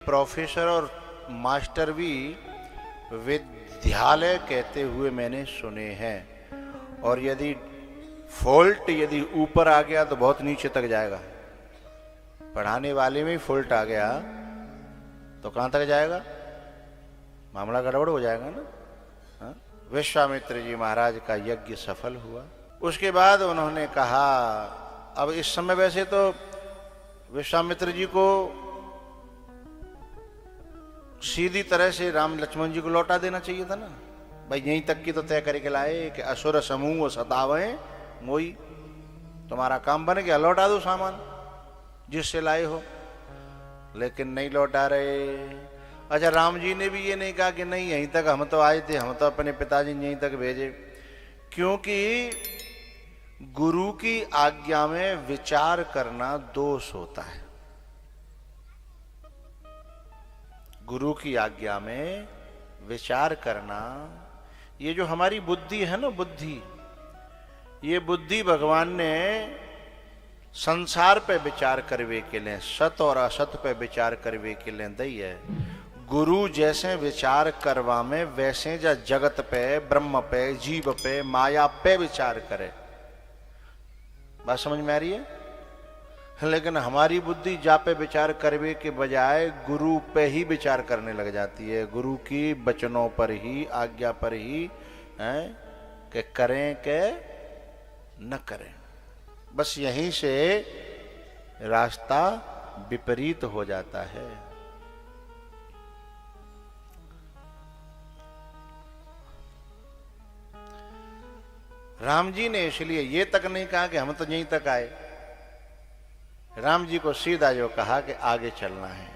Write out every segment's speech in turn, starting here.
Professor और master भी विद्यालय कहते हुए मैंने सुने हैं, और यदि फॉल्ट यदि ऊपर आ गया तो बहुत नीचे तक जाएगा। पढ़ाने वाले में फॉल्ट आ गया तो कहां तक जाएगा, मामला गड़बड़ हो जाएगा ना। हाँ? विश्वामित्र जी महाराज का यज्ञ सफल हुआ। उसके बाद उन्होंने कहा, अब इस समय वैसे तो विश्वामित्र जी को सीधी तरह से राम लक्ष्मण जी को लौटा देना चाहिए था ना। भाई यहीं तक की तो तय करके लाए कि असुर समूह सतावे मोई, तुम्हारा काम बन गया, लौटा दो सामान जिससे लाए हो, लेकिन नहीं लौटा रहे। अच्छा, राम जी ने भी ये नहीं कहा कि नहीं यहीं तक हम तो आए थे, हम तो अपने पिताजी यहीं तक भेजे, क्योंकि गुरु की आज्ञा में विचार करना दोष होता है। गुरु की आज्ञा में विचार करना, ये जो हमारी बुद्धि है ना, बुद्धि, ये बुद्धि भगवान ने संसार पे विचार करवे के लिए, सत और असत पे विचार करवे के लिए दई है। गुरु जैसे विचार करवा में वैसे जा जगत पे, ब्रह्म पे, जीव पे, माया पे विचार करे। बात समझ में आ रही है? लेकिन हमारी बुद्धि जा पे विचार करवे के बजाय गुरु पे ही विचार करने लग जाती है, गुरु की वचनों पर ही, आज्ञा पर ही है कि करें के न करें। बस यहीं से रास्ता विपरीत हो जाता है। राम जी ने इसलिए ये तक नहीं कहा कि हम तो यहीं तक आए। राम जी को सीधा जो कहा कि आगे चलना है,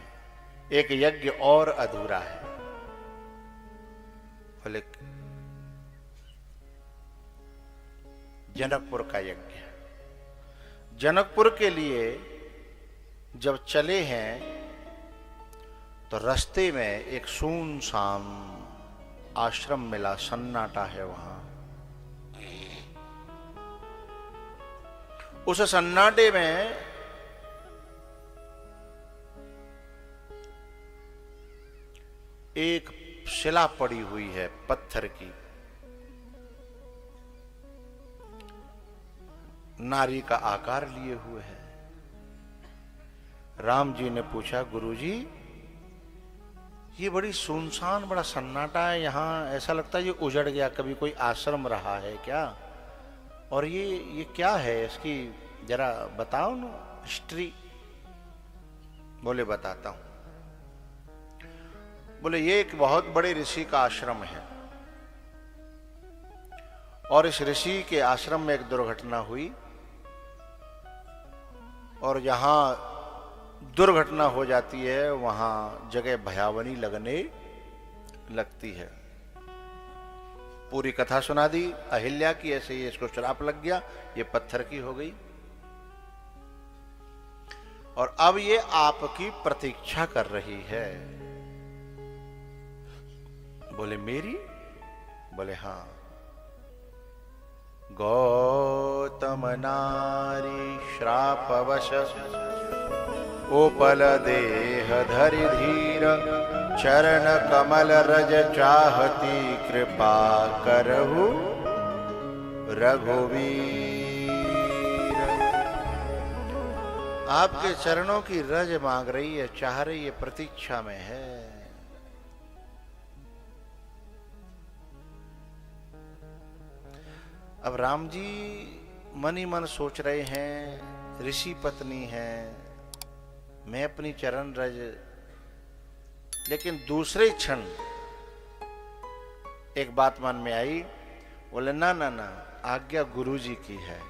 एक यज्ञ और अधूरा है। बोले जनकपुर का यज्ञ। जनकपुर के लिए जब चले हैं तो रास्ते में एक सुनसान आश्रम मिला, सन्नाटा है वहां। उस सन्नाटे में एक शिला पड़ी हुई है, पत्थर की, नारी का आकार लिए हुए है। राम जी ने पूछा, गुरुजी ये बड़ी सुनसान, बड़ा सन्नाटा है यहां, ऐसा लगता है ये उजड़ गया, कभी कोई आश्रम रहा है क्या? और ये क्या है, इसकी जरा बताओ ना हिस्ट्री। बोले बताता हूं। बोले ये एक बहुत बड़े ऋषि का आश्रम है, और इस ऋषि के आश्रम में एक दुर्घटना हुई, और जहां दुर्घटना हो जाती है वहां जगह भयावनी लगने लगती है। पूरी कथा सुना दी अहिल्या की, ऐसे ही इसको श्राप लग गया, ये पत्थर की हो गई, और अब ये आपकी प्रतीक्षा कर रही है। बोले मेरी? बोले हां। गौतम नारी श्रापवश ओपल देह धरि धीर, चरण कमल रज चाहती कृपा करहु रघुवीर। आपके चरणों की रज मांग रही है, चाह रही है, प्रतीक्षा में है। अब राम जी मन ही मन सोच रहे हैं, ऋषि पत्नी है, मैं अपनी चरण रज, लेकिन दूसरे क्षण एक बात मन में आई। बोले ना ना ना, आज्ञा गुरु जी की है,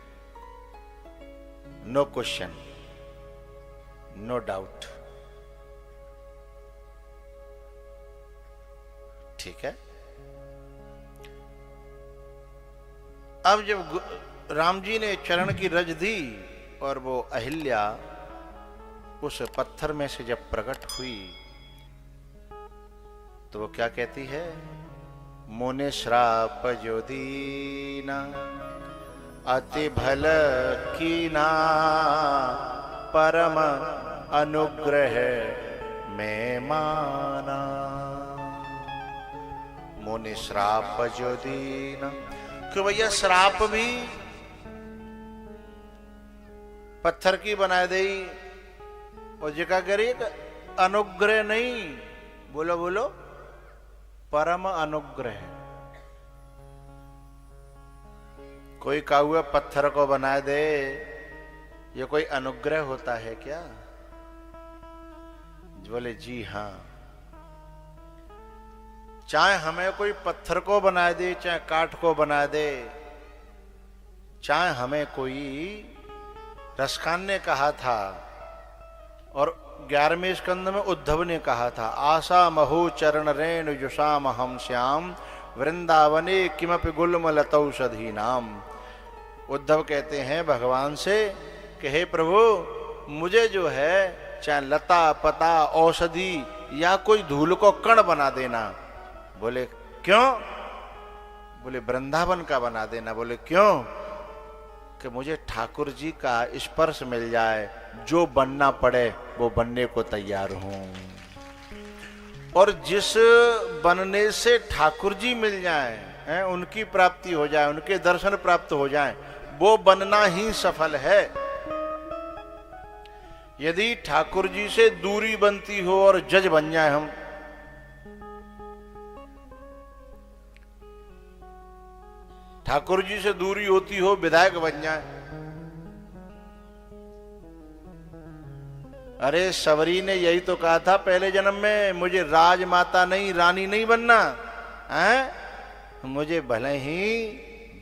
नो क्वेश्चन, नो डाउट। ठीक है। अब जब राम जी ने चरण की रज दी और वो अहिल्या उस पत्थर में से जब प्रकट हुई, तो वो क्या कहती है? मोने श्राप जो दीना अति भल कीना, परम अनुग्रह मैं माना। मुनि श्राप जो दीना, कि भैया श्राप भी पत्थर की बना दे और जिका करे अनुग्रह नहीं, बोलो बोलो, परम अनुग्रह। कोई कौआ पत्थर को बना दे, ये कोई अनुग्रह होता है क्या? बोले जी हां। चाहे हमें कोई पत्थर को बना दे, चाहे काठ को बना दे, चाहे हमें कोई रसखान ने कहा था और 11वें स्कंद में उद्धव ने कहा था, आशा महो चरण रेण जुषाम हम श्याम वृंदावने किमपि गुल्मलतौषधि नाम। उद्धव कहते हैं भगवान से कि हे प्रभु, मुझे जो है चाहे लता पता औषधि या कोई धूल को कण बना देना। बोले क्यों? बोले वृंदावन का बना देना। बोले क्यों? कि मुझे ठाकुर जी का स्पर्श मिल जाए, जो बनना पड़े वो बनने को तैयार हूं। और जिस बनने से ठाकुर जी मिल जाए, उनकी प्राप्ति हो जाए, उनके दर्शन प्राप्त हो जाए, वो बनना ही सफल है। यदि ठाकुर जी से दूरी बनती हो और जज बन जाए हम, ठाकुर जी से दूरी होती हो विधायक बन जाए। अरे सबरी ने यही तो कहा था पहले जन्म में, मुझे राजमाता नहीं रानी नहीं बनना है, मुझे भले ही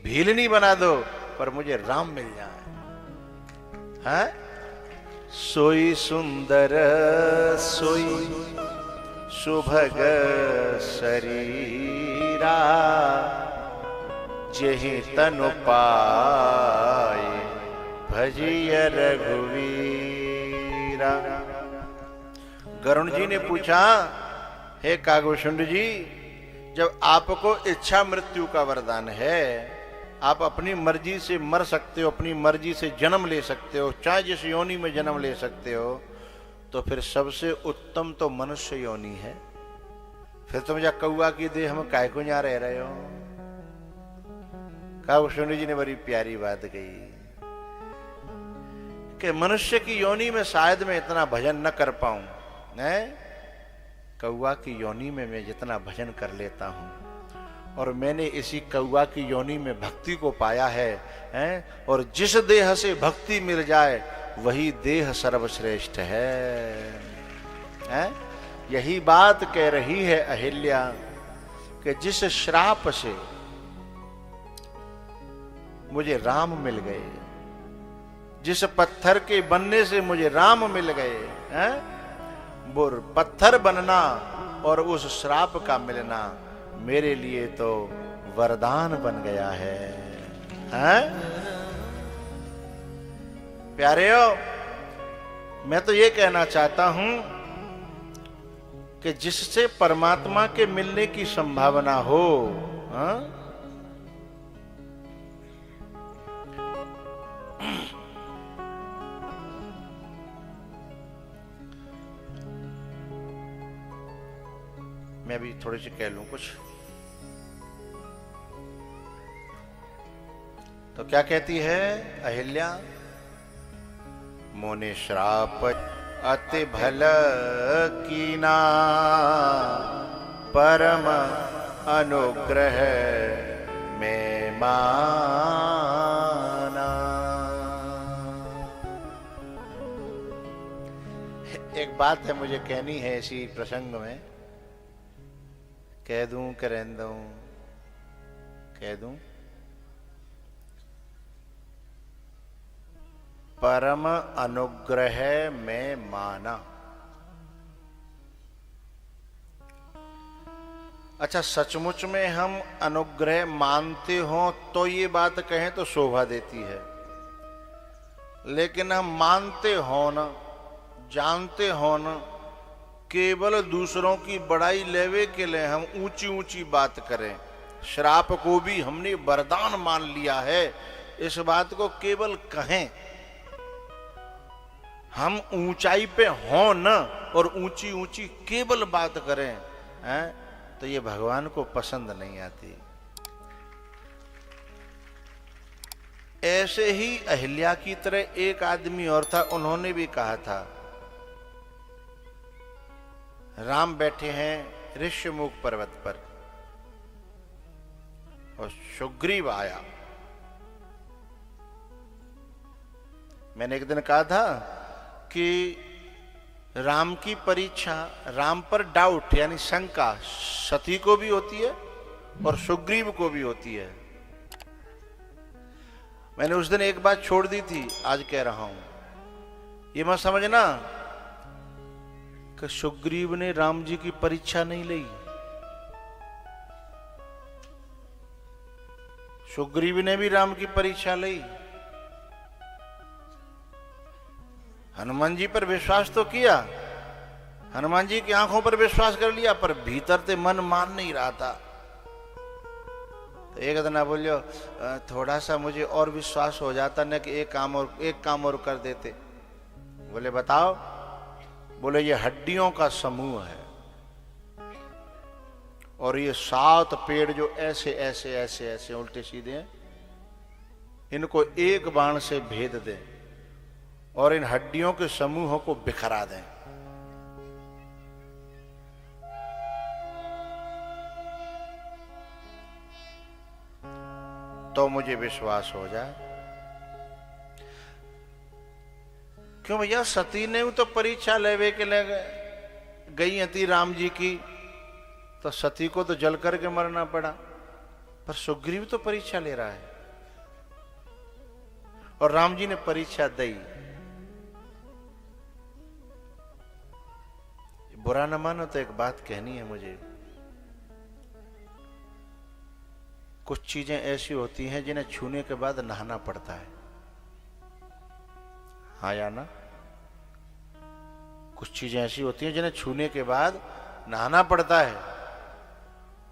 भीलनी बना दो पर मुझे राम मिल जाए। है सोई सुंदर सोई सुभग शरीरा, जेहि तनु पाए भजिय रघुवीरा। गरुण जी ने पूछा, हे कागभूषुंड जी, जब आपको इच्छा मृत्यु का वरदान है, आप अपनी मर्जी से मर सकते हो, अपनी मर्जी से जन्म ले सकते हो, चाहे जिस योनि में जन्म ले सकते हो, तो फिर सबसे उत्तम तो मनुष्य योनि है। फिर तुम जा कौआ की देह में काय को यहाँ रह रहे हो? कागभूषुंड जी ने बड़ी प्यारी बात कही कि मनुष्य की योनि में शायद मैं इतना भजन न कर पाऊं, कौआ की योनि में मैं जितना भजन कर लेता हूं, और मैंने इसी कौआ की योनि में भक्ति को पाया है, और जिस देह से भक्ति मिल जाए वही देह सर्वश्रेष्ठ है। यही बात कह रही है अहिल्या कि जिस श्राप से मुझे राम मिल गए, जिस पत्थर के बनने से मुझे राम मिल गए, वो पत्थर बनना और उस श्राप का मिलना मेरे लिए तो वरदान बन गया है। प्यारेओ, मैं तो ये कहना चाहता हूं कि जिससे परमात्मा के मिलने की संभावना हो, मैं भी थोड़ी सी कह लूं कुछ। तो क्या कहती है अहिल्या? मोने श्राप अति भल कीना, परम अनुग्रह में माना। एक बात है मुझे कहनी है इसी प्रसंग में, कह दूं कि रहने दूं? कह दूं? परम अनुग्रह में माना। अच्छा, सचमुच में हम अनुग्रह मानते हो तो ये बात कहें तो शोभा देती है, लेकिन हम मानते हो न, जानते हो न, केवल दूसरों की बड़ाई लेवे के लिए हम ऊंची ऊंची बात करें। श्राप को भी हमने वरदान मान लिया है, इस बात को केवल कहें। हम ऊंचाई पे हों न, और ऊंची ऊंची केवल बात करें, हैं, तो ये भगवान को पसंद नहीं आती। ऐसे ही अहिल्या की तरह एक आदमी और था, उन्होंने भी कहा था, राम बैठे हैं ऋष्यमुख पर्वत पर और सुग्रीव आया। मैंने एक दिन कहा था कि राम की परीक्षा, राम पर डाउट यानी शंका सती को भी होती है और सुग्रीव को भी होती है। मैंने उस दिन एक बात छोड़ दी थी, आज कह रहा हूं, ये मत समझना कि सुग्रीव ने राम जी की परीक्षा नहीं ली। सुग्रीव ने भी राम की परीक्षा ली। हनुमान जी पर विश्वास तो किया, हनुमान जी की आंखों पर विश्वास कर लिया, पर भीतर से मन मान नहीं रहा था। तो एक दिन बोलियो थोड़ा सा मुझे और विश्वास हो जाता न कि एक काम और कर देते। बोले बताओ। बोले ये हड्डियों का समूह है और ये 7 पेड़ जो ऐसे ऐसे ऐसे ऐसे उल्टे सीधे हैं, इनको एक बाण से भेद दें और इन हड्डियों के समूहों को बिखरा दें। तो मुझे विश्वास हो जाए। क्यों भैया, सती ने तो परीक्षा लेवे के ले गई हती राम जी की, तो सती को तो जल करके मरना पड़ा, पर सुग्रीव तो परीक्षा ले रहा है और राम जी ने परीक्षा दी। बुरा न मानो तो एक बात कहनी है मुझे। कुछ चीजें ऐसी होती हैं जिन्हें छूने के बाद नहाना पड़ता है, हाँ या ना? कुछ चीजें ऐसी होती हैं जिन्हें छूने के बाद नहाना पड़ता है।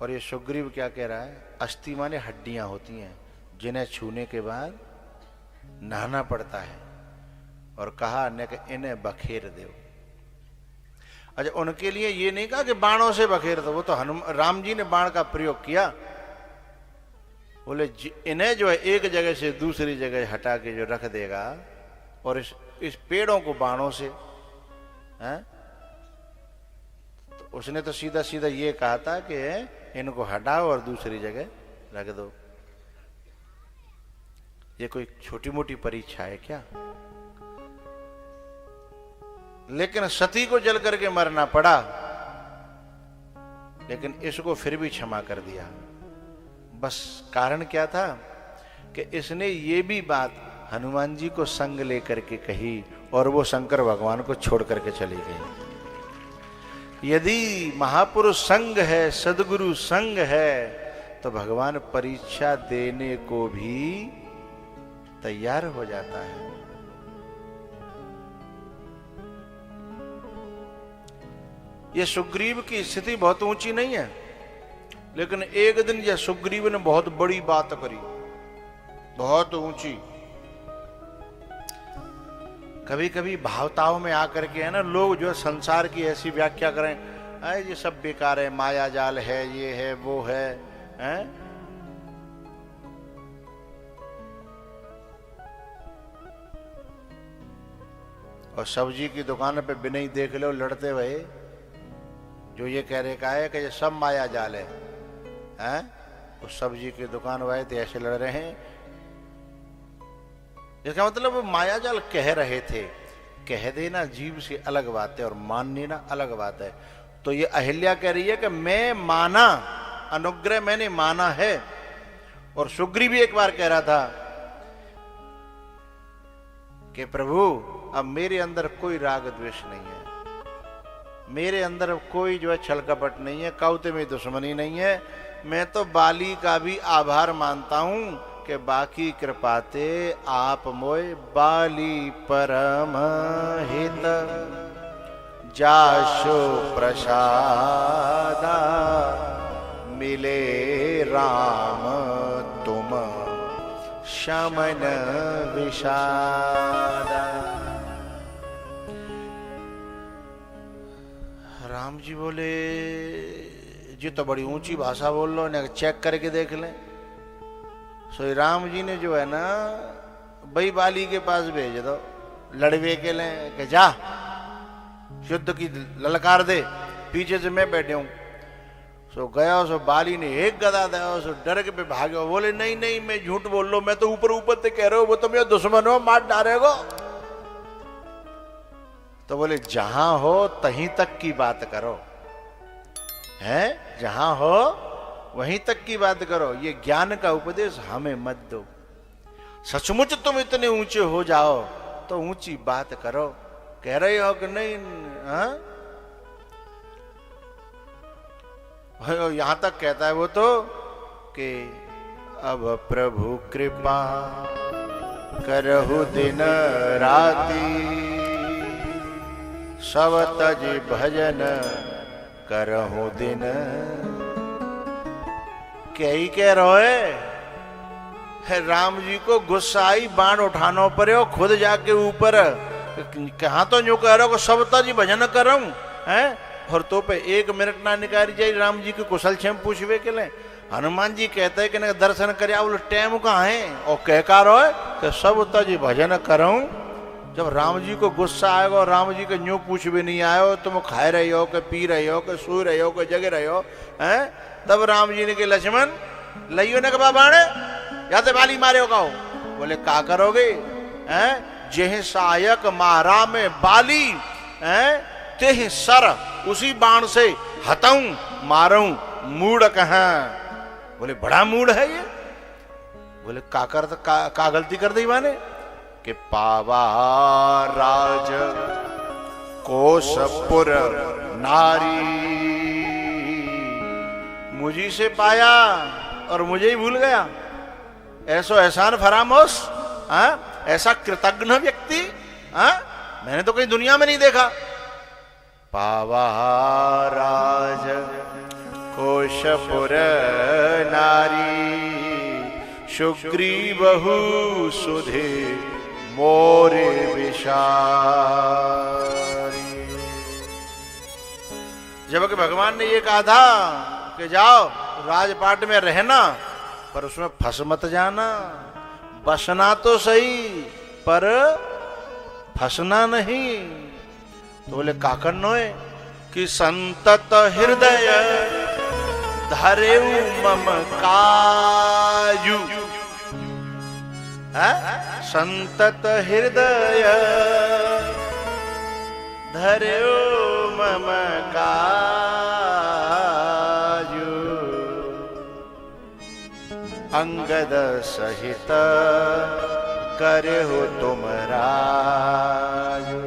और ये सुग्रीव क्या कह रहा है? अस्थि माने हड्डियां होती हैं जिन्हें छूने के बाद नहाना पड़ता है। और कहा न कि इन्हें बखेर दो। अच्छा, उनके लिए ये नहीं कहा कि बाणों से बखेर दो, वो तो राम जी ने बाण का प्रयोग किया। बोले इन्हें जो है एक जगह से दूसरी जगह हटा के जो रख देगा और इस पेड़ों को बाणों से, हैं? तो उसने तो सीधा सीधा ये कहा था कि इनको हटाओ और दूसरी जगह रख दो। ये कोई छोटी मोटी परीक्षा है क्या? लेकिन सती को जल करके मरना पड़ा, लेकिन इसको फिर भी क्षमा कर दिया। बस कारण क्या था कि इसने ये भी बात हनुमान जी को संग लेकर के कही और वो शंकर भगवान को छोड़ करके चली गई। यदि महापुरुष संग है, सदगुरु संग है, तो भगवान परीक्षा देने को भी तैयार हो जाता है। यह सुग्रीव की स्थिति बहुत ऊंची नहीं है, लेकिन एक दिन यह सुग्रीव ने बहुत बड़ी बात करी, बहुत ऊंची। कभी कभी भावताओं में आकर के है ना, लोग जो संसार की ऐसी व्याख्या करें, अरे ये सब बेकार है, माया जाल है, ये है वो है, हैं? और सब्जी की दुकान पे बिना ही देख लो लड़ते हुए, जो ये कह रहे का है कि ये सब माया जाल है, हैं? उस सब्जी की दुकान वाले तो ऐसे लड़ रहे हैं। इसका मतलब वो माया जाल कह रहे थे। कह देना जीव से अलग बात है और मान लेना अलग बात है। तो ये अहिल्या कह रही है कि मैं माना, अनुग्रह मैंने माना है। और सुग्रीव भी एक बार कह रहा था कि प्रभु अब मेरे अंदर कोई राग द्वेष नहीं है, मेरे अंदर कोई जो है छल कपट नहीं है, कौते में दुश्मनी नहीं है। मैं तो बाली का भी आभार मानता हूं कि बाकी कृपाते आप मोय बाली परम हित जाशो प्रसादा मिले राम तुम शमन विषादा। जी बोले जी तो बड़ी ऊंची भाषा बोल लो, ने चेक करके देख लें। सो राम जी ने जो है ना बई बाली के पास भेज दो लड़वे के लिए कि जा युद्ध की ललकार दे, पीछे से मैं बैठे हूं। सो गया, सो बाली ने एक गदा दिया, सो डर के पे भागो। बोले नहीं नहीं मैं झूठ बोल लो, मैं तो ऊपर ऊपर से कह रहा हूं वो तो मेरा दुश्मन हो, मार डालेगो। तो बोले जहां हो तहीं तक की बात करो, है जहां हो वहीं तक की बात करो, ये ज्ञान का उपदेश हमें मत दो। सचमुच तुम इतने ऊंचे हो जाओ तो ऊंची बात करो। कह रहे हो कि नहीं? हाँ यहां तक कहता है वो तो कि अब प्रभु कृपा करहु दिन राती, सब तज भजन करहु दिन। क्या ही कह रहे है? राम जी को गुस्सा आई, बाण उठाना पर हो, खुद जाके ऊपर कहा तो न्यू कह रहे हो सब तज भजन करऊं है, और तो पे 1 मिनट ना निकाली जाए राम जी के कुशल क्षेम पूछवे के लिए। हनुमान जी कहते हैं कि ना दर्शन कर बोले टाइम कहाँ है, और कहकार हो कि सब तज भजन करऊं। जब राम जी को गुस्सा आएगा और राम जी के न्यू पूछ भी नहीं आयो, तुम खाए रहे हो कि पी रहे हो कि सो रहे हो कि जगे रहे हो, हैं? तब राम जी ने के लक्ष्मण लइयो ने कहा बाण या तो बाली मारे हो। बोले का करोगे? हैं? जेह सहायक मारा में बाली, हैं? तेह सर उसी बाण से हताऊं मारूं मूड कहां। बोले बड़ा मूड है ये। बोले का गलती कर दी माने कि पावा राज कोशपुर नारी, मुझी से पाया और मुझे ही भूल गया। ऐसो एहसान फरामोश, ऐसा कृतज्ञ व्यक्ति मैंने तो कहीं दुनिया में नहीं देखा। पावा राज कोशपुर नारी, सुग्रीवहु सुधे मोरे विषारी। जबकि भगवान ने ये कहा था कि जाओ राजपाट में रहना पर उसमें फंस मत जाना, बसना तो सही पर फंसना नहीं। तो बोले काकन्नो है कि संतत हृदय धरे मम काजू, संतत हृदय धरे मम काजू, अंगद सहित करे हो तुम राजू।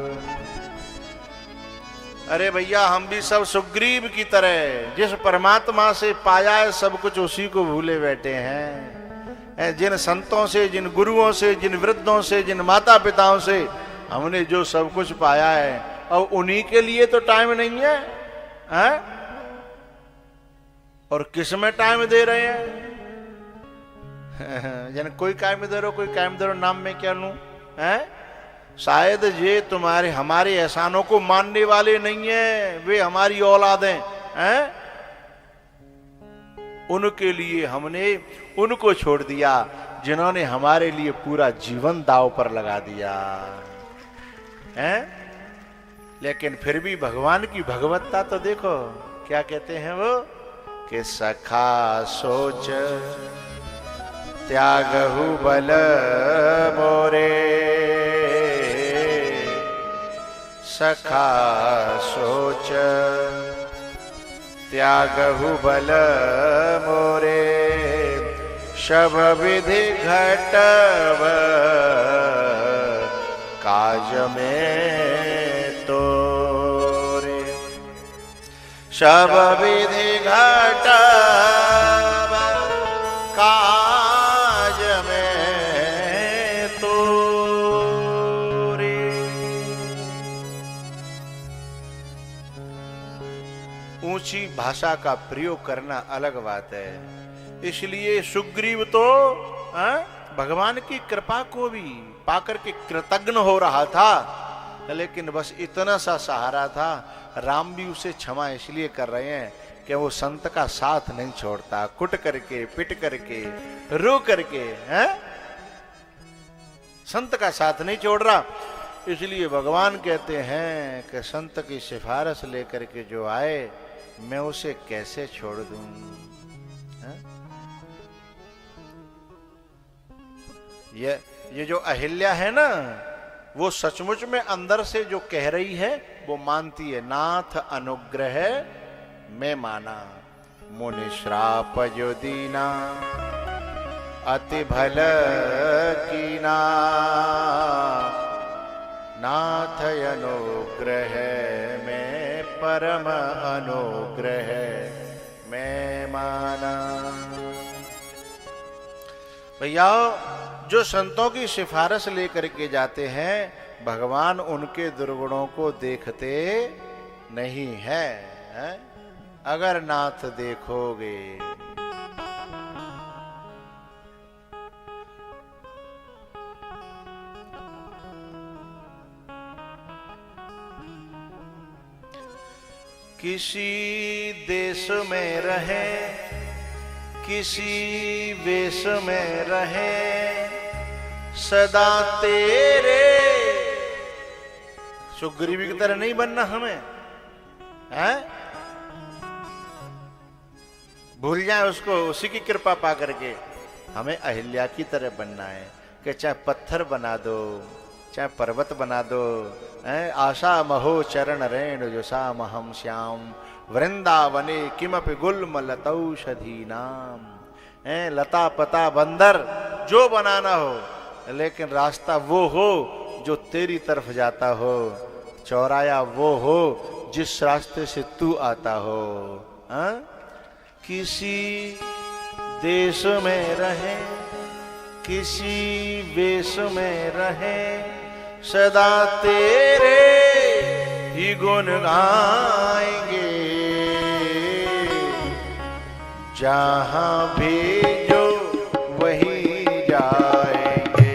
अरे भैया हम भी सब सुग्रीव की तरह जिस परमात्मा से पाया है सब कुछ उसी को भूले बैठे हैं। जिन संतों से, जिन गुरुओं से, जिन वृद्धों से, जिन माता पिताओं से हमने जो सब कुछ पाया है, और उन्हीं के लिए तो टाइम नहीं है, हैं? और किस में टाइम दे रहे हैं? जन कोई काम दे रहे हो, कोई काम दे रहे हो, नाम में क्या लूं? हैं? शायद ये तुम्हारे हमारे एहसानों को मानने वाले नहीं है, वे हमारी औलादें हैं। उनके लिए हमने उनको छोड़ दिया जिन्होंने हमारे लिए पूरा जीवन दांव पर लगा दिया है। लेकिन फिर भी भगवान की भगवत्ता तो देखो क्या कहते हैं वो कि सखा सोच त्यागहु बल मोरे, सखा सोच त्यागहु बल मोरे, शब विधि घटव काज में तोरे, शब विधि घटव काज में तोरे। ऊंची भाषा का प्रयोग करना अलग बात है। इसलिए सुग्रीव तो भगवान की कृपा को भी पाकर के कृतज्ञ हो रहा था, लेकिन बस इतना सा सहारा था राम भी उसे क्षमा इसलिए कर रहे हैं कि वो संत का साथ नहीं छोड़ता, कुट करके, पिट करके, रो करके, हैं? संत का साथ नहीं छोड़ रहा। इसलिए भगवान कहते हैं कि संत की सिफारिश लेकर के जो आए, मैं उसे कैसे छोड़ दूं? हैं? ये जो अहिल्या है ना, वो सचमुच में अंदर से जो कह रही है वो मानती है, नाथ अनुग्रह मैं माना, मुनि श्राप जो दीना, अति भल कीना, नाथ अनुग्रह में परम अनुग्रह मैं माना। भैया, जो संतों की सिफारिश लेकर के जाते हैं, भगवान उनके दुर्गुणों को देखते नहीं है, है? अगर नाथ देखोगे, किसी देश में रहे, किसी वेश में रहे, सदा तेरे, सुग्रीवी की तरह नहीं बनना हमें, हैं? भूल जाए उसको, उसी की कृपा पा करके। हमें अहिल्या की तरह बनना है कि चाहे पत्थर बना दो, चाहे पर्वत बना दो, आशा महो चरण रेणु जुषाम हम श्याम, वृंदावने किमपि गुल्म लतौषधी नाम। लता पता बंदर जो बनाना हो, लेकिन रास्ता वो हो जो तेरी तरफ जाता हो, चौराया वो हो जिस रास्ते से तू आता हो। किसी देश में रहे, किसी वेश में रहे, सदा तेरे ही गुण गाएंगे, जहां भेजो वहीं जाएंगे।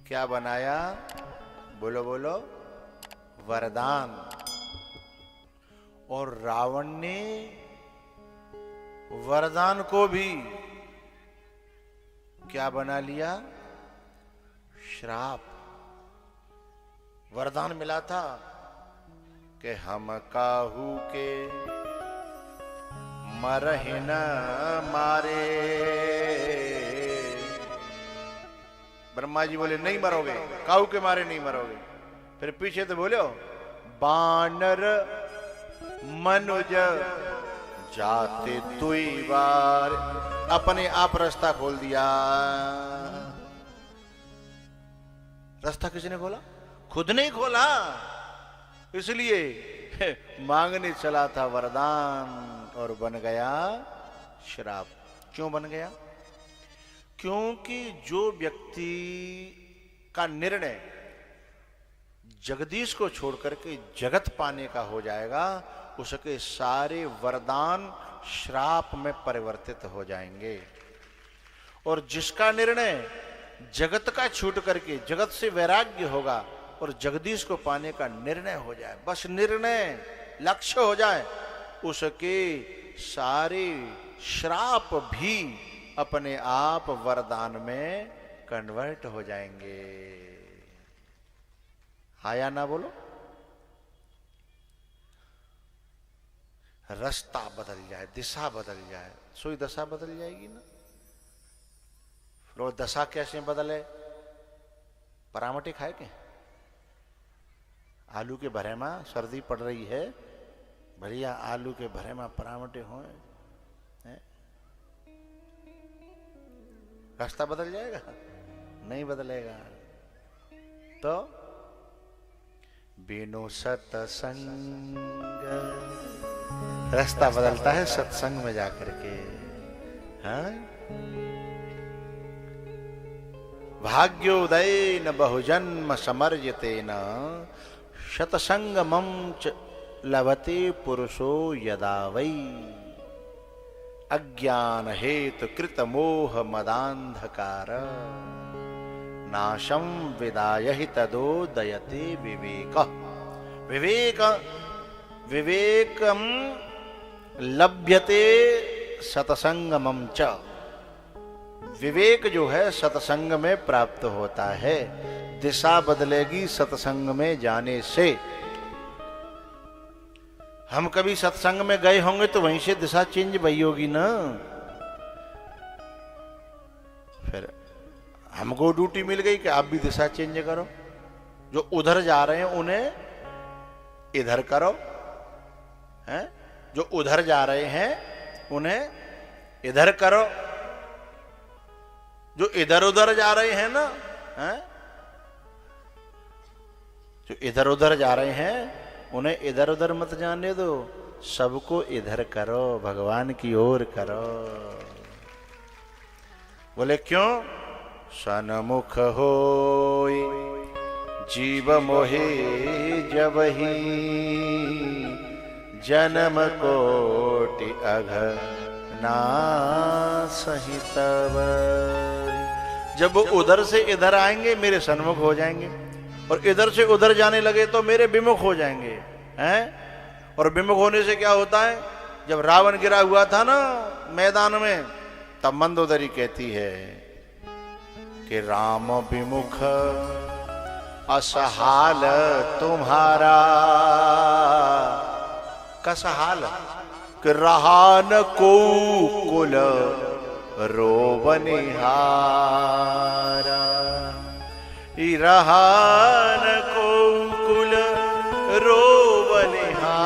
क्या बनाया? बोलो बोलो, वरदान। और रावण ने वरदान को भी क्या बना लिया? श्राप। वरदान मिला था कि हम काहू के मरहि न मारे। ब्रह्मा जी बोले नहीं मरोगे, काहू के मारे नहीं मरोगे। फिर पीछे तो बोलो, बानर मनुज जाते तुई बार। अपने आप रास्ता खोल दिया। रास्ता किसने खोला? खुद नहीं खोला। इसलिए मांगने चला था वरदान और बन गया श्राप। क्यों बन गया? क्योंकि जो व्यक्ति का निर्णय जगदीश को छोड़ करके जगत पाने का हो जाएगा, उसके सारे वरदान श्राप में परिवर्तित हो जाएंगे। और जिसका निर्णय जगत का छूट करके जगत से वैराग्य होगा और जगदीश को पाने का निर्णय हो जाए, बस निर्णय लक्ष्य हो जाए, उसके सारे श्राप भी अपने आप वरदान में कन्वर्ट हो जाएंगे। हाँ या ना बोलो? रास्ता बदल जाए, दिशा बदल जाए, सोई दशा बदल जाएगी ना। फिर वो दशा कैसे बदले? परामटे खाए के आलू के भरे में सर्दी पड़ रही है, बढ़िया आलू के भरे में परामटे हो, रास्ता बदल जाएगा? नहीं बदलेगा। तो बिनु सत्संग, रास्ता बदलता है सत्संग में जाकर के। हाँ, भाग्योदय न बहुजन्म समर्यते न शतसंगमं च लभते पुरुषो यदा वै अज्ञान हेतु कृत मोह मदांधकार नाशम विदाय हि तदोदयते विवेक। विवेक विवेकम लभ्यते सतसंगमं च, विवेक जो है सत्संग में प्राप्त होता है। दिशा बदलेगी सत्संग में जाने से। हम कभी सत्संग में गए होंगे तो वहीं से दिशा चेंज भई होगी ना। फिर हमको ड्यूटी मिल गई कि आप भी दिशा चेंज करो, जो उधर जा रहे हैं उन्हें इधर करो, हैं? जो उधर जा रहे हैं उन्हें इधर करो, जो इधर उधर जा रहे हैं ना, हैं? जो इधर उधर जा रहे हैं उन्हें इधर उधर मत जाने दो, सबको इधर करो, भगवान की ओर करो। बोले क्यों? सन्मुख होय जीव मोहे जबहि जन्म कोटि अघ ना सहितव। जब वो उधर से इधर आएंगे मेरे सन्मुख हो जाएंगे, और इधर से उधर जाने लगे तो मेरे विमुख हो जाएंगे, हैं? और विमुख होने से क्या होता है? जब रावण गिरा हुआ था ना मैदान में, तब मंदोदरी कहती है कि राम विमुख असहाल तुम्हारा, कसहाल कि रहा न को कुल रोबनिहारा, रहा न को कुल रोबनिहारा।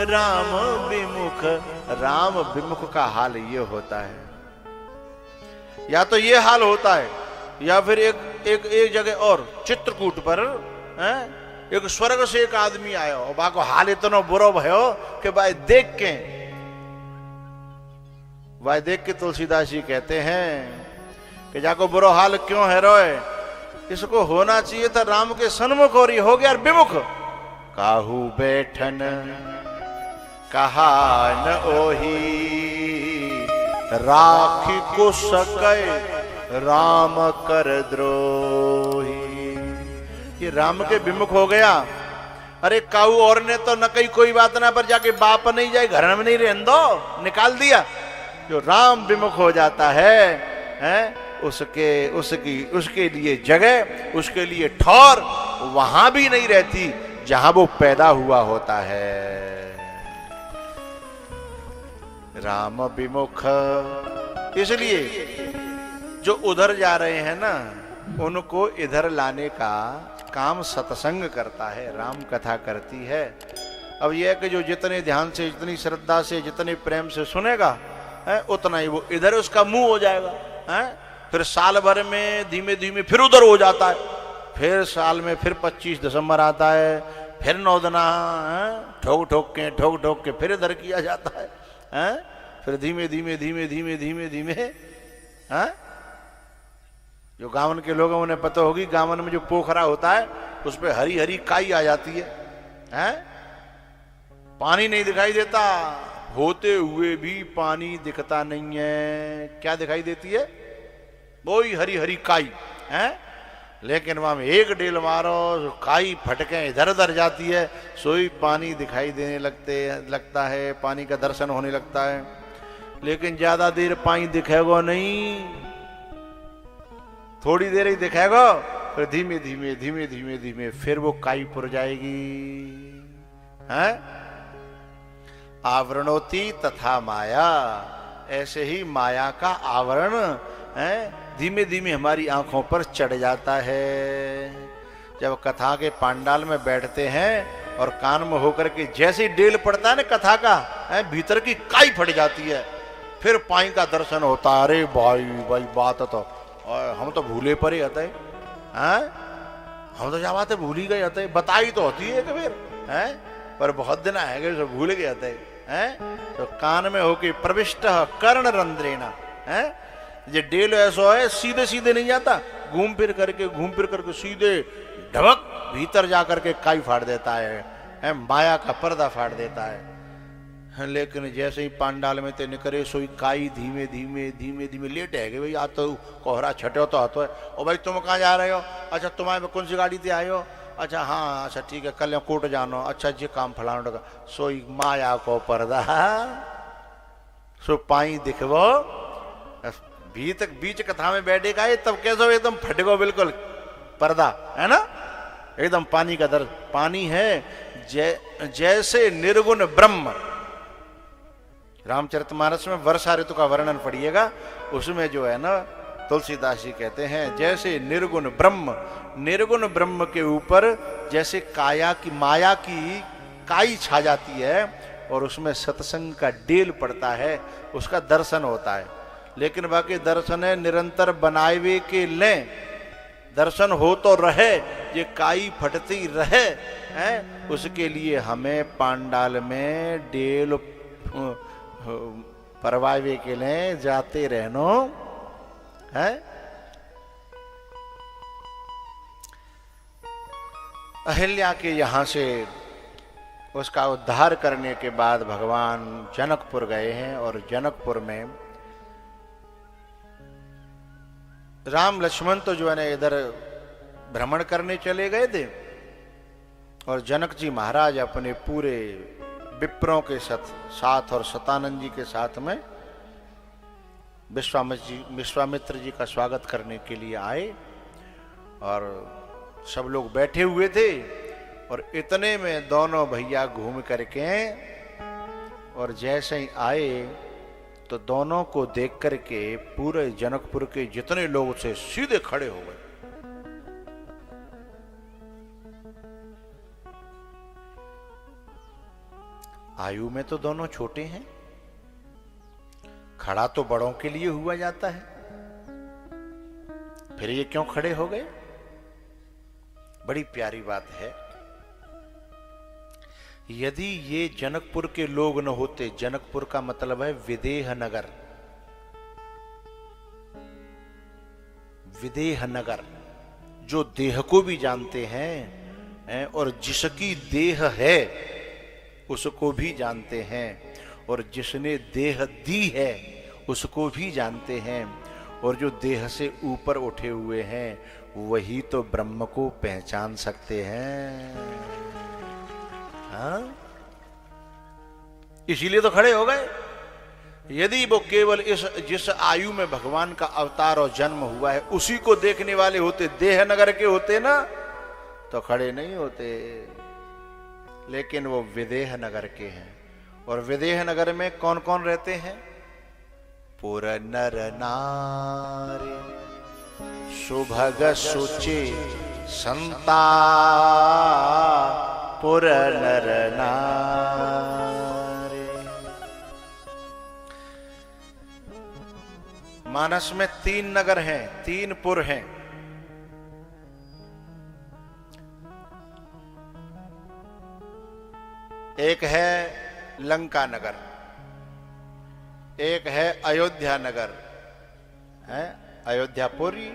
राम विमुख, राम विमुख का हाल ये होता है। या तो ये हाल होता है, या फिर एक जगह और चित्रकूट पर एक स्वर्ग से एक आदमी आयो और बाको हाल इतना बुरा भयो कि भाई देख के तुलसीदास जी कहते हैं कि जाको बुरा हाल क्यों है रोए, इसको होना चाहिए था राम के सन्मुख, और ये हो गया विमुख। काहू बैठन कहा न ओही, राखी को सके राम कर द्रोही। ये राम के विमुख हो गया। अरे काऊ और ने तो न कही कोई बात ना, पर जाके बाप नहीं जाए घर में नहीं रहने दो, निकाल दिया। जो राम विमुख हो जाता है उसके लिए जगह, उसके लिए ठौर वहां भी नहीं रहती जहां वो पैदा हुआ होता है। राम विमुख, इसलिए जो उधर जा रहे हैं ना उनको इधर लाने का काम सत्संग करता है, राम कथा करती है। अब यह कि जो जितने ध्यान से, जितनी श्रद्धा से, जितने प्रेम से सुनेगा है, उतना ही वो इधर उसका मुंह हो जाएगा, है? फिर साल भर में धीमे धीमे फिर उधर हो जाता है, फिर साल में फिर 25 दिसंबर आता है, फिर 9 दिना ठोक ठोक के फिर इधर किया जाता है? फिर धीमे धीमे है? जो गावन के लोगों उन्हें पता होगी, गावन में जो पोखरा होता है उस पर हरी हरी काई आ जाती है? पानी नहीं दिखाई देता, होते हुए भी पानी दिखता नहीं है। क्या दिखाई देती है? वही हरी हरी काई है। लेकिन वहां में एक डेल मारो, काई फटके इधर उधर जाती है, सोई पानी दिखाई देने लगता है, पानी का दर्शन होने लगता है। लेकिन ज्यादा देर पानी दिखेगा नहीं, थोड़ी देर ही दिखेगा, फिर धीमे धीमे फिर वो काई पुर जाएगी, हैं? आवरणोति तथा माया, ऐसे ही माया का आवरण है धीमे धीमे हमारी आंखों पर चढ़ जाता है। जब कथा के पांडाल में बैठते हैं और कान में होकर के जैसे ही डेल पड़ता है ना कथा का, है भीतर की काई फट जाती है, फिर पाई का दर्शन होता है। अरे भाई भाई बात तो हम तो भूले पर ही आते हैं, हम तो क्या बात है भूल ही गए आते, बताई तो होती है कबीर है, पर बहुत दिन आएंगे जो भूल गए आते हैं। तो कान में होके प्रविष्ट कर्ण रंध्रेना है, ये डेल ऐसा है सीधे सीधे नहीं जाता, घूम फिर करके सीधे ढबक भीतर जाकर के काई फाड़ देता है, माया का पर्दा फाड़ देता है। लेकिन जैसे ही पांडाल में ते निकरे सोई काई धीमे धीमे लेट है कि भाई आ तो कोहरा छटे तो हाथों है। ओ भाई तुम कहाँ जा रहे हो? अच्छा तुम्हारे कौन सी गाड़ी से आए हो? अच्छा हाँ अच्छा ठीक है कल कोर्ट जानो, अच्छा जी काम फलाना का। सोई माया को पर्दा सो पाई दिखवो बीच कथा में बैठेगा ये तब कैसे एकदम फटगो बिल्कुल पर्दा है ना, एकदम पानी का दर्द। पानी है जैसे निर्गुण ब्रह्म। रामचरितमानस में वर्षा ऋतु का वर्णन पढ़िएगा, उसमें जो है ना तुलसीदास जी कहते हैं जैसे निर्गुण ब्रह्म के ऊपर जैसे माया की काई छा जाती है और उसमें सत्संग का डेल पड़ता है, उसका दर्शन होता है। लेकिन बाकी दर्शन है निरंतर बनाए हुए के लें, दर्शन हो तो रहे, ये काई फटती रहे हैं, उसके लिए हमें पांडाल में डेल परवावे के लिए जाते रहनो है। अहिल्या के यहां से उसका उद्धार करने के बाद भगवान जनकपुर गए हैं और जनकपुर में राम लक्ष्मण तो जो है ना इधर भ्रमण करने चले गए थे और जनक जी महाराज अपने पूरे विप्रों के साथ और सतानंद जी के साथ में विश्वामित्र जी का स्वागत करने के लिए आए और सब लोग बैठे हुए थे और इतने में दोनों भैया घूम करके और जैसे ही आए तो दोनों को देख करके पूरे जनकपुर के जितने लोग से सीधे खड़े हो गए। आयु में तो दोनों छोटे हैं, खड़ा तो बड़ों के लिए हुआ जाता है, फिर ये क्यों खड़े हो गए? बड़ी प्यारी बात है। यदि ये जनकपुर के लोग न होते, जनकपुर का मतलब है विदेह नगर, विदेह नगर जो देह को भी जानते हैं और जिसकी देह है उसको भी जानते हैं और जिसने देह दी है उसको भी जानते हैं और जो देह से ऊपर उठे हुए हैं वही तो ब्रह्म को पहचान सकते हैं। हाँ? इसीलिए तो खड़े हो गए। यदि वो केवल जिस आयु में भगवान का अवतार और जन्म हुआ है उसी को देखने वाले होते, देह नगर के होते ना, तो खड़े नहीं होते। लेकिन वो विदेह नगर के हैं और विदेह नगर में कौन कौन रहते हैं? पुर नर नारी सुभग सुचि संता, पुर नर नारी। मानस में 3 नगर हैं, 3 पुर हैं। एक है लंका नगर, एक है अयोध्या नगर, है अयोध्यापुरी,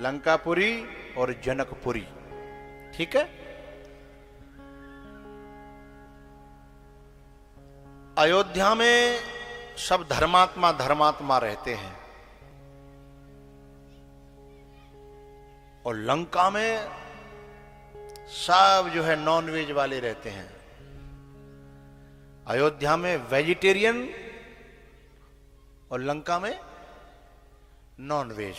लंकापुरी और जनकपुरी। ठीक है। अयोध्या में सब धर्मात्मा रहते हैं और लंका में सब जो है नॉनवेज वाले रहते हैं। अयोध्या में वेजिटेरियन और लंका में नॉनवेज।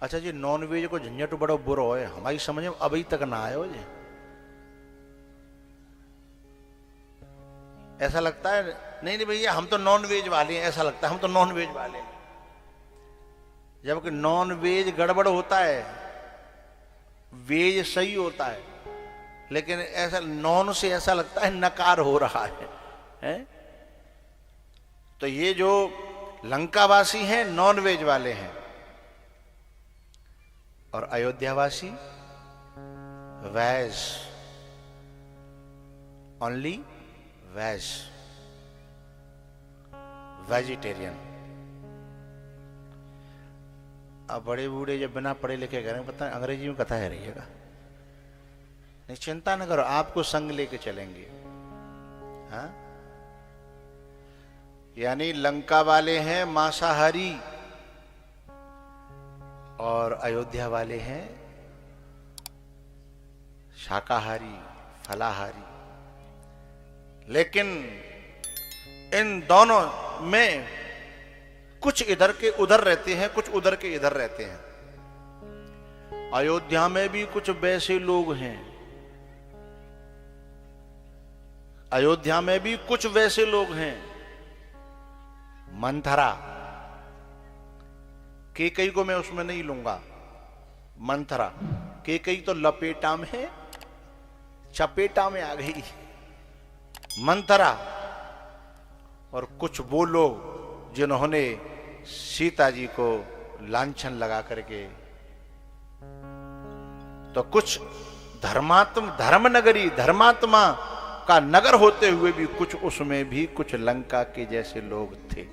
अच्छा जी, नॉनवेज को झंझट बड़ो बुरो है, हमारी समझ में अभी तक ना आयो जी। ऐसा लगता है नहीं नहीं भैया हम तो नॉन वेज वाले हैं, ऐसा लगता है हम तो नॉन वेज वाले हैं, जबकि नॉन वेज गड़बड़ होता है, वेज सही होता है, लेकिन ऐसा नॉन से ऐसा लगता है नकार हो रहा है? तो ये जो लंकावासी हैं नॉन वेज वाले हैं, और अयोध्यावासी वेज, ओनली वेज, वेजिटेरियन। अब बड़े बूढ़े जब बिना पढ़े लिखे करें, पता है अंग्रेजी में कथा है रहिएगा, नहीं चिंता न करो, आपको संग लेके चलेंगे। हाँ, यानी लंका वाले हैं मांसाहारी और अयोध्या वाले हैं शाकाहारी, फलाहारी। लेकिन इन दोनों में कुछ इधर के उधर रहते हैं, कुछ उधर के इधर रहते हैं। अयोध्या में भी कुछ वैसे लोग हैं, अयोध्या में भी कुछ वैसे लोग हैं। मंथरा, केकई को मैं उसमें नहीं लूंगा, मंथरा, केकई तो लपेटा में, चपेटा में आ गई, मंथरा। और कुछ वो लोग जिन्होंने सीता जी को लांछन लगा करके, तो कुछ धर्मनगरी, धर्मात्मा का नगर होते हुए भी कुछ उसमें भी कुछ लंका के जैसे लोग थे।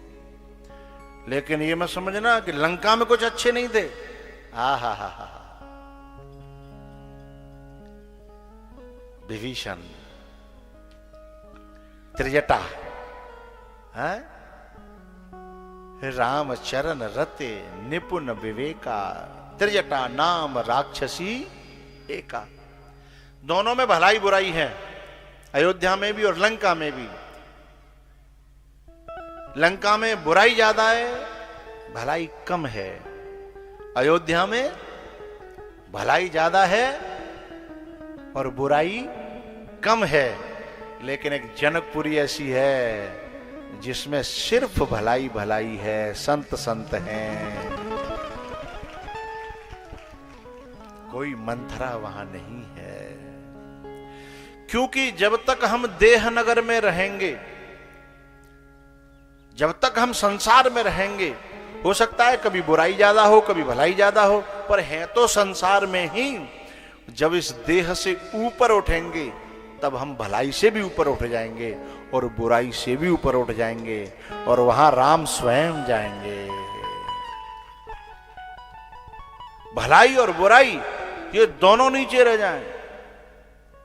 लेकिन ये मत समझना कि लंका में कुछ अच्छे नहीं थे। हा। विभीषण, त्रिजटा, राम चरण रते निपुण विवेका, त्रिजटा नाम राक्षसी एका। दोनों में भलाई बुराई है, अयोध्या में भी और लंका में भी। लंका में बुराई ज्यादा है, भलाई कम है। अयोध्या में भलाई ज्यादा है और बुराई कम है। लेकिन एक जनकपुरी ऐसी है जिसमें सिर्फ भलाई भलाई है, संत संत हैं, कोई मंथरा वहां नहीं है। क्योंकि जब तक हम देह नगर में रहेंगे, जब तक हम संसार में रहेंगे, हो सकता है कभी बुराई ज्यादा हो, कभी भलाई ज्यादा हो, पर है तो संसार में ही। जब इस देह से ऊपर उठेंगे तब हम भलाई से भी ऊपर उठ जाएंगे और बुराई से भी ऊपर उठ जाएंगे, और वहां राम स्वयं जाएंगे। भलाई और बुराई ये दोनों नीचे रह जाएं,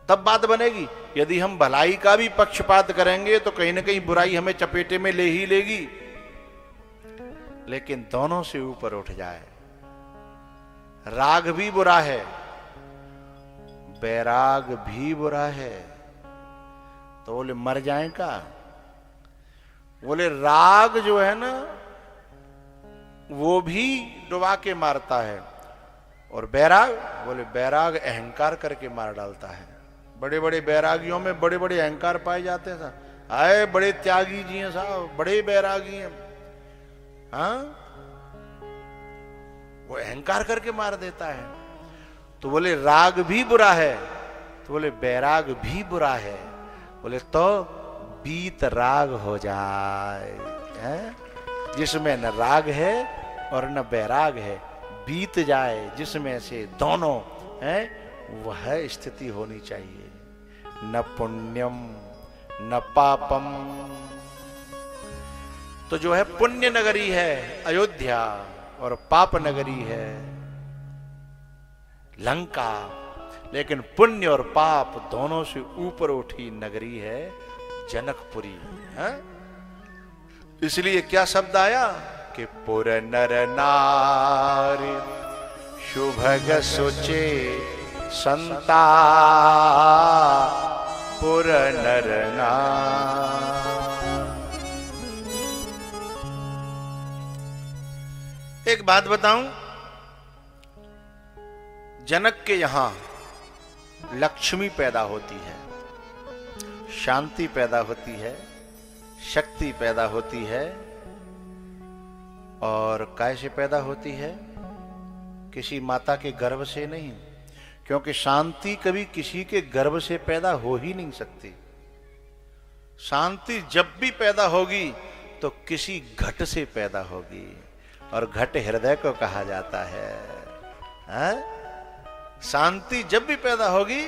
तब बात बनेगी। यदि हम भलाई का भी पक्षपात करेंगे तो कहीं ना कहीं बुराई हमें चपेटे में ले ही लेगी। लेकिन दोनों से ऊपर उठ जाए। राग भी बुरा है, बैराग भी बुरा है। तो बोले मर जाए का? बोले राग जो है ना वो भी डुबा के मारता है, और बैराग, बोले बैराग अहंकार करके मार डालता है। बड़े बड़े बैरागियों में बड़े बड़े अहंकार पाए जाते हैं साहब। आए बड़े त्यागी जी हैं साहब, बड़े बैरागी हैं। हाँ, वो अहंकार करके मार देता है। तो बोले राग भी बुरा है, तो बोले बैराग भी बुरा है। बोले तो बीत राग हो जाए, है? जिसमें न राग है और न बैराग है, बीत जाए जिसमें से दोनों है, वह स्थिति होनी चाहिए। न पुण्यम न पापम। तो जो है पुण्य नगरी है अयोध्या और पाप नगरी है लंका, लेकिन पुण्य और पाप दोनों से ऊपर उठी नगरी है जनकपुरी। है? इसलिए क्या शब्द आया कि पुर नर नारी शुभग सुचे संता, पुर नर नारी। एक बात बताऊं, जनक के यहां लक्ष्मी पैदा होती है, शांति पैदा होती है, शक्ति पैदा होती है। और कैसे पैदा होती है? किसी माता के गर्भ से नहीं, क्योंकि शांति कभी किसी के गर्भ से पैदा हो ही नहीं सकती। शांति जब भी पैदा होगी तो किसी घट से पैदा होगी, और घट हृदय को कहा जाता है। शांति जब भी पैदा होगी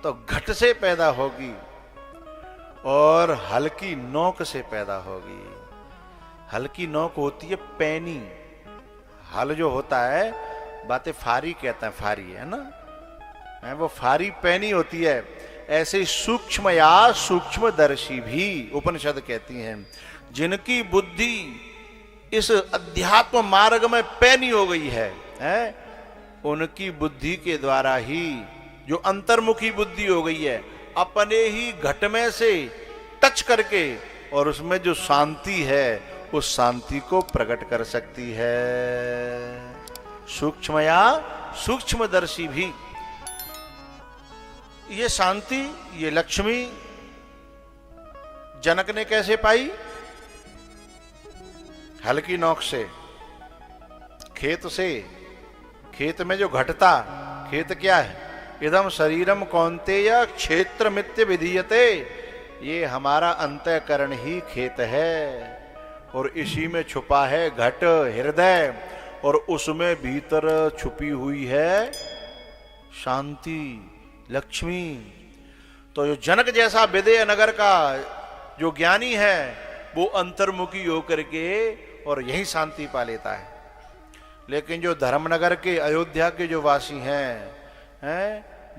तो घट से पैदा होगी, और हल्की नोक से पैदा होगी। हल्की नोक होती है पैनी। हल जो होता है, बातें फारी कहते हैं, फारी है ना, वो फारी पैनी होती है। ऐसे सूक्ष्म या सूक्ष्मदर्शी भी उपनिषद कहती हैं, जिनकी बुद्धि इस अध्यात्म मार्ग में पैनी हो गई है, उनकी बुद्धि के द्वारा ही, जो अंतर्मुखी बुद्धि हो गई है, अपने ही घट में से टच करके और उसमें जो शांति है उस शांति को प्रकट कर सकती है। सूक्ष्म या सूक्ष्मदर्शी भी। ये शांति, ये लक्ष्मी जनक ने कैसे पाई? हल्की नोक से, खेत से। खेत में जो घटता, खेत क्या है? इदम शरीरम कौन्तेय क्षेत्र मित्य विधीयते। ये हमारा अंतःकरण ही खेत है, और इसी में छुपा है घट, हृदय, और उसमें भीतर छुपी हुई है शांति, लक्ष्मी। तो जो जनक जैसा विदेह नगर का जो ज्ञानी है, वो अंतर्मुखी होकर के और यही शांति पा लेता है। लेकिन जो धर्मनगर के, अयोध्या के जो वासी हैं,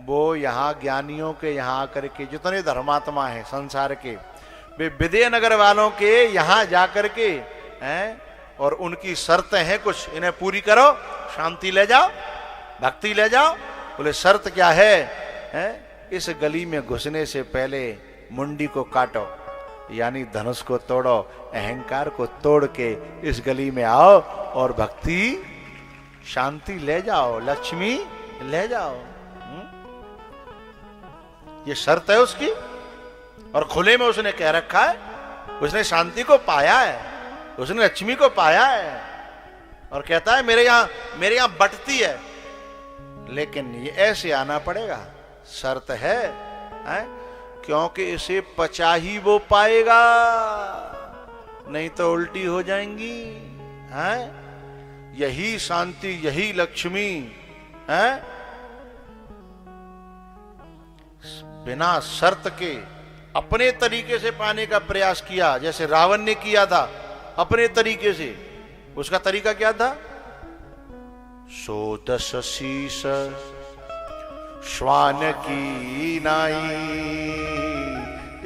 वो यहाँ ज्ञानियों के यहाँ आकर के, जितने धर्मात्मा हैं संसार के, वे विदेह नगर वालों के यहाँ जाकर के और उनकी शर्तें हैं कुछ, इन्हें पूरी करो, शांति ले जाओ, भक्ति ले जाओ। बोले शर्त क्या है? इस गली में घुसने से पहले मुंडी को काटो, यानी धनुष को तोड़ो, अहंकार को तोड़ के इस गली में आओ और भक्ति, शांति ले जाओ, लक्ष्मी ले जाओ। ये शर्त है उसकी, और खुले में उसने कह रखा है। उसने शांति को पाया है, उसने लक्ष्मी को पाया है, और कहता है मेरे यहां बटती है, लेकिन ये ऐसे आना पड़ेगा, शर्त है? क्योंकि इसे पचा ही वो पाएगा, नहीं तो उल्टी हो जाएंगी। यही शांति, यही लक्ष्मी बिना शर्त के अपने तरीके से पाने का प्रयास किया, जैसे रावण ने किया था अपने तरीके से। उसका तरीका क्या था? 110 शीश श्वान की नाई,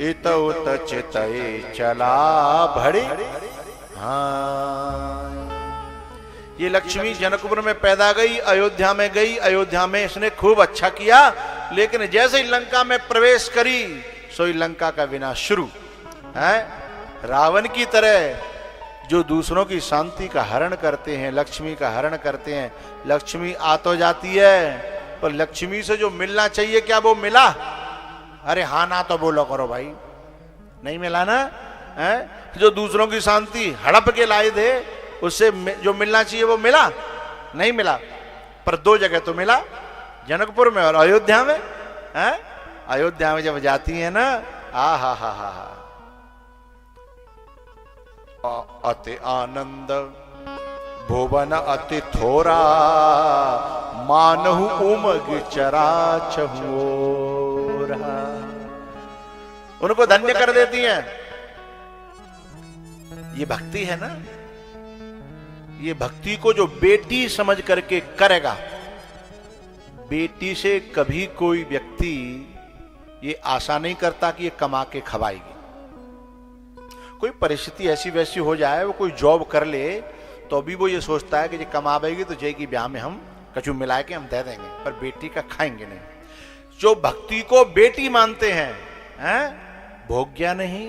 इत उत चितए चला भड़े। हाँ, ये लक्ष्मी जनकपुर में पैदा गई, अयोध्या में गई, अयोध्या में इसने खूब अच्छा किया, लेकिन जैसे ही लंका में प्रवेश करी, सो लंका का विनाश शुरू है। रावण की तरह जो दूसरों की शांति का हरण करते हैं, लक्ष्मी का हरण करते हैं। लक्ष्मी आ तो जाती है, पर लक्ष्मी से जो मिलना चाहिए, क्या वो मिला? अरे हाँ ना तो बोलो करो भाई, नहीं मिला ना है? जो दूसरों की शांति हड़प के लाए थे, उससे जो मिलना चाहिए वो मिला? नहीं मिला। पर 2 जगह तो मिला, जनकपुर में और अयोध्या में। अयोध्या में जब जाती है ना, आ हा हा हा हा, अति आनंद भुवन अति थोरा, मानहु उमग चरा चहोरा। उनको धन्य कर देती हैं। ये भक्ति है ना। ये भक्ति को जो बेटी समझ करके करेगा, बेटी से कभी कोई व्यक्ति ये आशा नहीं करता कि ये कमा के खवाएगी। कोई परिस्थिति ऐसी वैसी हो जाए, वो कोई जॉब कर ले, तो भी वो ये सोचता है कि ये कमाएगी तो जाएगी ब्याह में हम कछु मिला के हम दे देंगे, पर बेटी का खाएंगे नहीं। जो भक्ति को बेटी मानते हैं, भोग्या नहीं,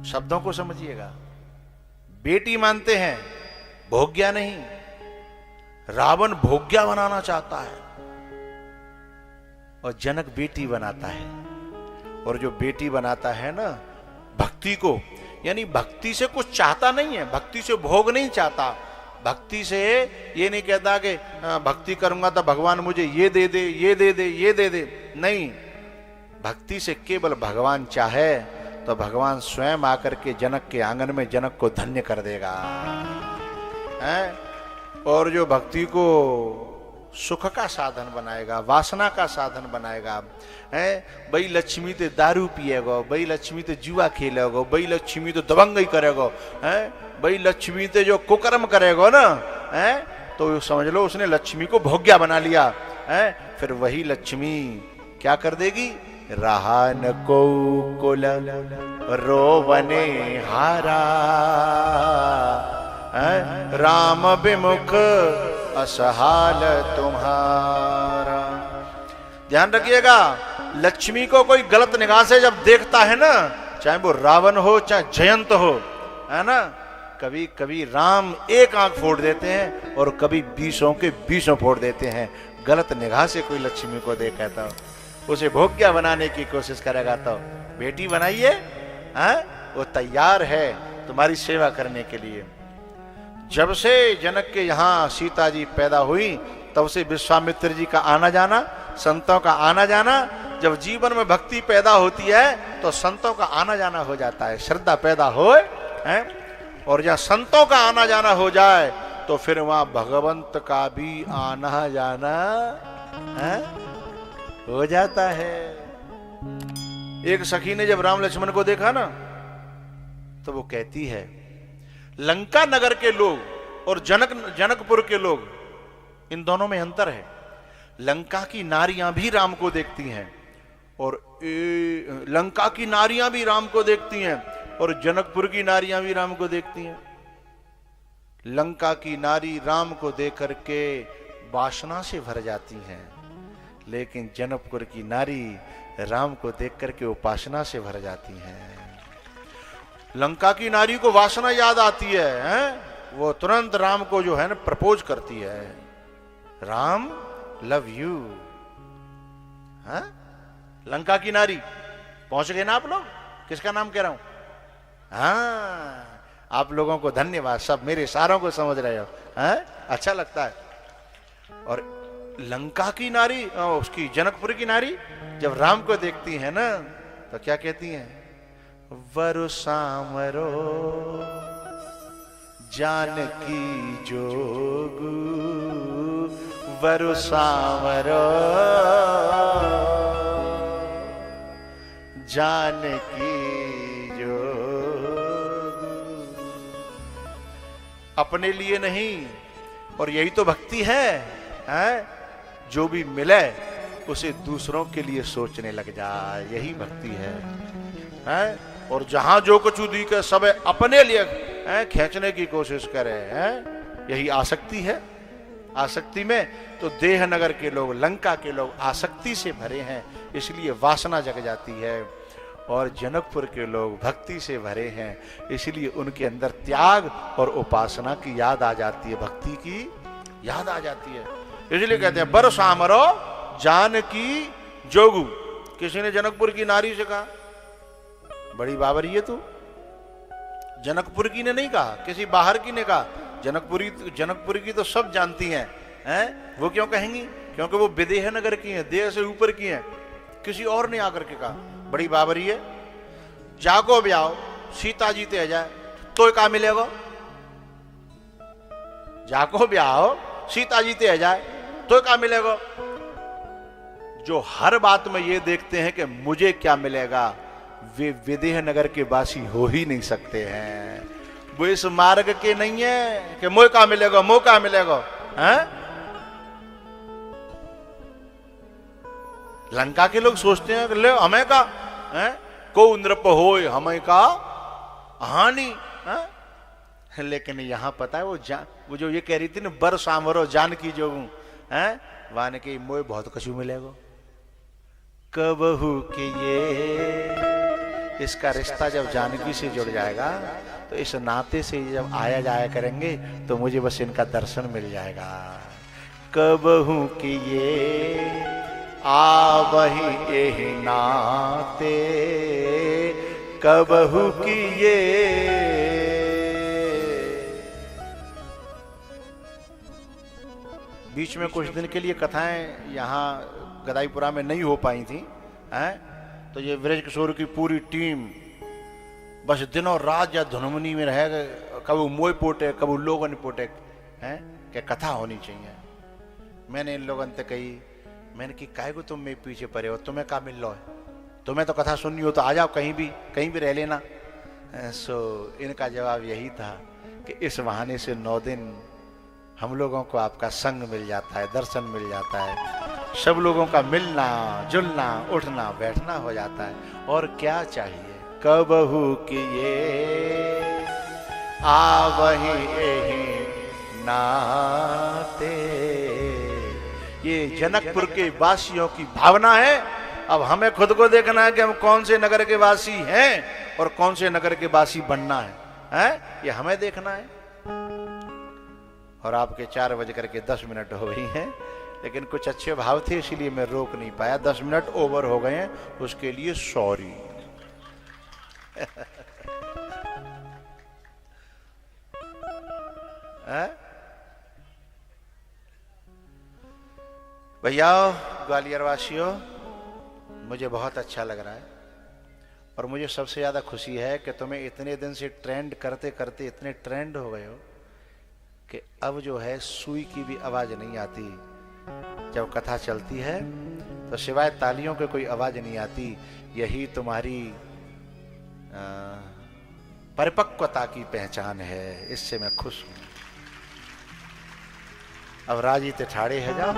शब्दों को समझिएगा, बेटी मानते हैं, भोग्या नहीं। रावण भोग्या बनाना चाहता है और जनक बेटी बनाता है, और जो बेटी बनाता है ना भक्ति को, यानी भक्ति से कुछ चाहता नहीं है, भक्ति से भोग नहीं चाहता, भक्ति से ये नहीं कहता कि भक्ति करूंगा तो भगवान मुझे ये दे दे, ये दे दे, ये दे दे, नहीं। भक्ति से केवल भगवान चाहे तो भगवान स्वयं आकर के जनक के आंगन में जनक को धन्य कर देगा, है? और जो भक्ति को सुख का साधन बनाएगा, वासना का साधन बनाएगा, है? भाई लक्ष्मी तो दारू पिएगा, भाई लक्ष्मी तो जुआ खेलेगा, भाई लक्ष्मी तो दबंगई करेगा, है? भाई लक्ष्मी तो जो कुकर्म करेगा ना, है? तो समझ लो उसने लक्ष्मी को भोग्या बना लिया, है? फिर वही लक्ष्मी क्या कर देगी? रहा न को कुल रोवने हारा, राम विमुख असहाल तुम्हारा। ध्यान रखिएगा, लक्ष्मी को कोई गलत निगाह से जब देखता है ना, चाहे वो रावण हो चाहे जयंत हो, है ना, कभी कभी राम एक आंख फोड़ देते हैं और कभी 20 के 20 फोड़ देते हैं। गलत निगाह से कोई लक्ष्मी को देखा तो उसे भोग्या बनाने की कोशिश करेगा तो बेटी बनाइए, वो तैयार है तुम्हारी सेवा करने के लिए। जब से जनक के यहाँ सीता जी पैदा हुई तब से विश्वामित्र जी का आना जाना, संतों का आना जाना, जब जीवन में भक्ति पैदा होती है तो संतों का आना जाना हो जाता है, श्रद्धा पैदा हो, और जहाँ संतों का आना जाना हो जाए तो फिर वहां भगवंत का भी आना जाना हो जाता है। एक सखी ने जब राम लक्ष्मण को देखा ना तो वो कहती है, लंका नगर के लोग और जनकपुर के लोग, इन दोनों में अंतर है। लंका की नारियां भी राम को देखती हैं और लंका की नारियां भी राम को देखती हैं और जनकपुर की नारियां भी राम को देखती हैं। लंका की नारी राम को देख करके वासना से भर जाती हैं, लेकिन जनकपुर की नारी राम को देख करके उपासना से भर जाती हैं। लंका की नारी को वासना याद आती है, वो तुरंत राम को जो है ना प्रपोज करती है, राम लव यू। लंका की नारी पहुंच गए ना आप लोग? किसका नाम कह रहा हूं? हाँ, आप लोगों को धन्यवाद, सब मेरे इशारों को समझ रहे हो, अच्छा लगता है। और लंका की नारी, उसकी जनकपुर की नारी जब राम को देखती है ना तो क्या कहती हैं? वरु सामरो जानकी जोगु, वरु सामरो जानकी जोगु। अपने लिए नहीं, और यही तो भक्ति है, जो भी मिले उसे दूसरों के लिए सोचने लग जाए, यही भक्ति है। और जहां जो कुछ दिखे सब अपने लिए खींचने की कोशिश करे, यही आसक्ति है। आसक्ति में तो देह नगर के लोग, लंका के लोग आसक्ति से भरे हैं, इसलिए वासना जग जाती है। और जनकपुर के लोग भक्ति से भरे हैं, इसलिए उनके अंदर त्याग और उपासना की याद आ जाती है, भक्ति की याद आ जाती है। इसलिए कहते हैं बर सामरो जानकी जोगु। किसी ने जनकपुर की नारी से कहा, बड़ी बावरी है तू। जनकपुर की ने नहीं कहा, किसी बाहर की ने कहा। जनकपुर की तो सब जानती हैं, वो क्यों कहेंगी? क्योंकि वो विदेह नगर की हैं, देह से ऊपर की हैं। किसी और ने आकर के कहा, बड़ी बावरी है, जागो ब्याओ सीता जी ते जाए तो क्या मिलेगा? जागो ब्याओ सीता जी ते जाए तो क्या मिलेगा? जो हर बात में ये देखते हैं कि मुझे क्या मिलेगा, वे विदेह नगर के वासी हो ही नहीं सकते हैं। वो इस मार्ग के नहीं है कि मौका मिलेगा, मौका मिलेगा। लंका के लोग सोचते हैं कि ले हमें का को नृप होय हमें का हानि। लेकिन यहां पता है वो जो ये कह रही थी ना, बर सामरो जानकी जोगु, वान के मोय बहुत कछु मिलेगा। कबहू के ये इसका रिश्ता जब जानकी से जुड़ जाएगा तो इस नाते से जब आया जाया करेंगे तो मुझे बस इनका दर्शन मिल जाएगा। कबहू के ये आवहि एहि नाते कबहु किए। बीच में कुछ दिन के लिए कथाएं यहाँ गदाईपुरा में नहीं हो पाई थी, हैं? तो ये ब्रज किशोर की पूरी टीम बस दिनों रात या धुनमुनी में रहे, कभी मोय पोटे कभी लोगन पोटे, हैं कि कथा होनी चाहिए। मैंने इन लोगों से कही, मैंने कि काय को तुम मेरे पीछे पड़े हो, तुम्हें क्या मिल रहा है, तुम्हें तो कथा सुननी हो तो आ जाओ, कहीं भी रह लेना। सो इनका जवाब यही था कि इस बहाने से 9 दिन हम लोगों को आपका संग मिल जाता है, दर्शन मिल जाता है, सब लोगों का मिलना जुलना उठना बैठना हो जाता है, और क्या चाहिए। कबहु किए आवहि एहि नाते। ये जनकपुर के वासियों की भावना है। अब हमें खुद को देखना है कि हम कौन से नगर के वासी हैं और कौन से नगर के वासी बनना है, हैं? ये हमें देखना है। और आपके 4:10 हो गई हैं, लेकिन कुछ अच्छे भाव थे इसलिए मैं रोक नहीं पाया। 10 मिनट ओवर हो गए हैं, उसके लिए सॉरी। भैया ग्वालियर वासियों, मुझे बहुत अच्छा लग रहा है और मुझे सबसे ज्यादा खुशी है कि तुम्हें इतने दिन से ट्रेंड करते करते इतने ट्रेंड हो गए हो कि अब जो है सुई की भी आवाज नहीं आती। जब कथा चलती है तो सिवाय तालियों के कोई आवाज नहीं आती। यही तुम्हारी परिपक्वता की पहचान है। इससे मैं खुश हूं। अब राजी ते ठाड़े है जाओ।